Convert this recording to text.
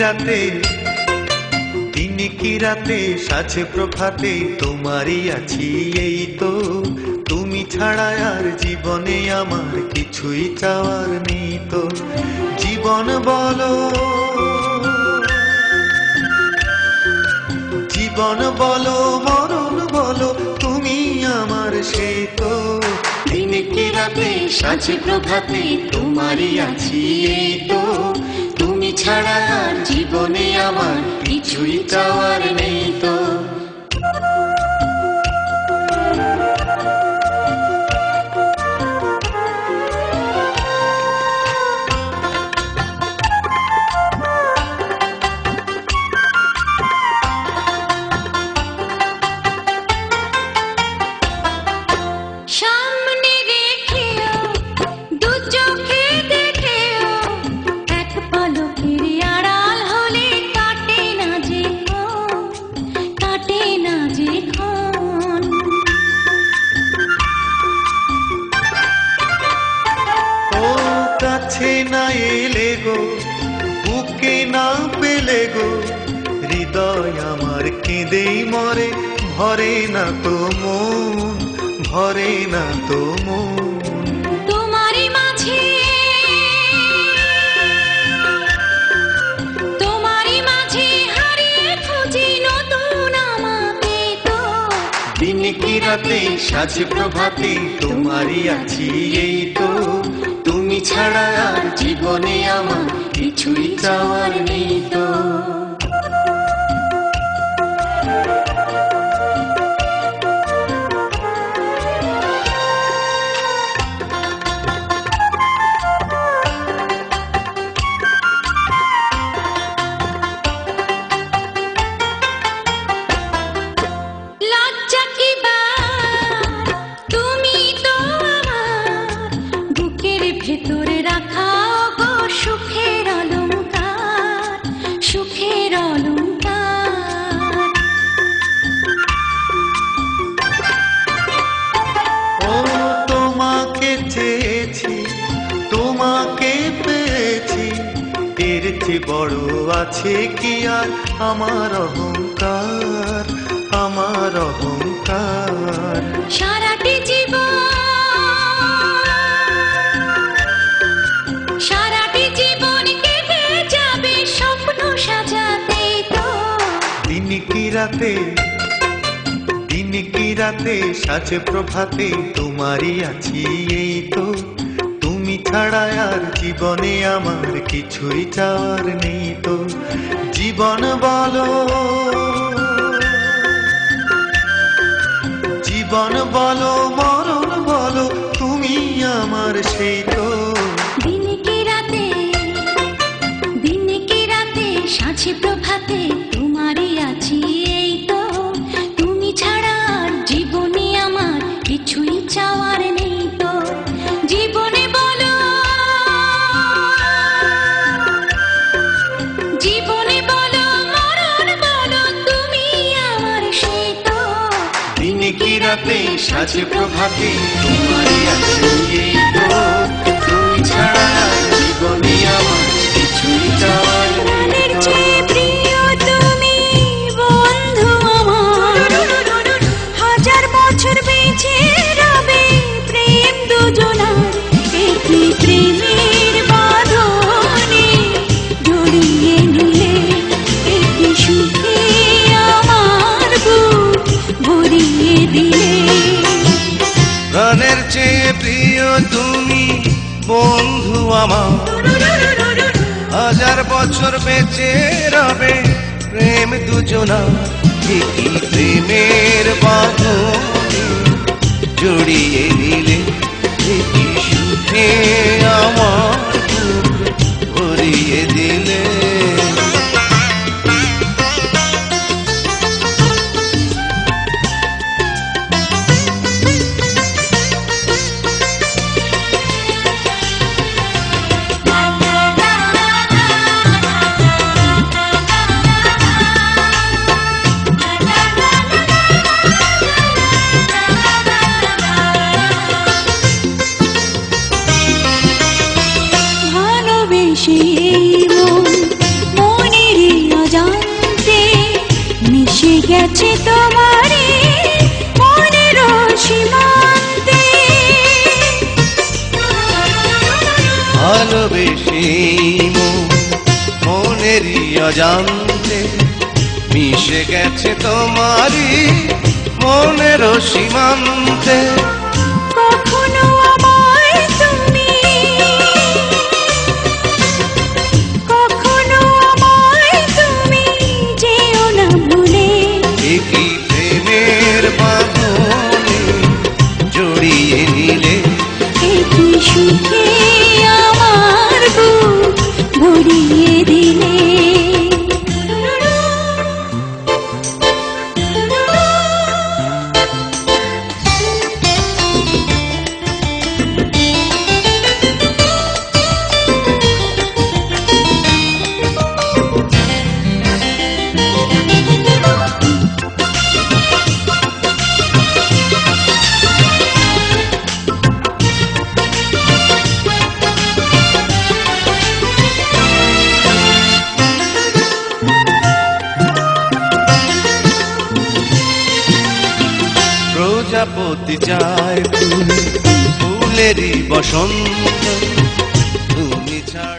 রাতে দিন কি রাতে সাজে প্রভাতে তোমারই আছি এই তো তুমি ছাড়া আর জীবনে আমার কিছুই চাওয়ার নেই তো জীবন বলো জীবন বলো মরণ বলো তুমি আমার সেই তো দিন কি রাতে সাজে প্রভাতে তোমারই আছি এই তো তুমি ছাড়া আর জীবনে আমার কিছুই চাওয়ার নেই তো না এলে গো বুকে না পেলে গো হৃদয় আমার কেঁদেই মরে ভরে না তো মন ভরে না তো মন তোমারই মাঝে হারিয়ে খুঁজি নতুন আমাকে তো দিন কি রাতে সাজে প্রভাতে তোমারই আছি এই তো তুমি ছাড়া আর জীবনে আমার কিছুই চাওয়ার নেই তো ভেতরে রাখা গো সুখের অলংকার সুখের অলংকার ও তোমাকে চেয়েছি তোমাকে পেয়েছি এর চেয়ে বড় আছে কি আর আমার অহংকার আমার অহংকার সারাটি জীবন দিন কি রাতে সাজে প্রভাতে তোমারই আছি এই তো তুমি ছাড়া আর জীবনে আমার কিছুই চাওয়ার নেই তো জীবন বলো জীবন বলো মরণ বলো তুমি আমার সেই তো দিন কি রাতে সাজে প্রভাতে তোমারই আছি এই তো তুমি ছাড়া আর জীবনে আমার কিছুই চাওয়ার নেই তো জীবনে বলো মরণ বলো তুমি আমার সেই তো দিন কি রাতে সাজে প্রভাতে তোমারই আছি এই তো তুমি ছাড়া আর জীবনে আমার কিছুই চাওয়ার নেই তো বেঁচে রবে প্রেম দুজনার একই প্রেমের বাঁধনে জড়িয়ে নিলে একই সুখে আমার বুক ভরিয়ে দিলে প্রাণের চেয়ে প্রিয় তুমি বন্ধু আমার হাজার বছর বেঁচে রবে প্রেম দুজনার একই প্রেমের বাঁধনে জড়িয়ে নিলে একই সুখে আমার ভরিয়ে দিলে ভালোবেসে মনের গেছে তোমারই মনের সীমান্তে। ভালোবেসে মনেরই অজান্তে মিশে গেছে তোমারই মনের সীমান্তে। কখনো আমায় তুমি, কখনো আমায় তুমি যেও না ভুলে। একই প্রেমের বাঁধনে জড়িয়ে নিলে একই সুখে আমার বুক ভরিয়ে দিলে। প্রজাপতি চায় ফুল ফুলেরই বসন্ত, তুমি ছাড়া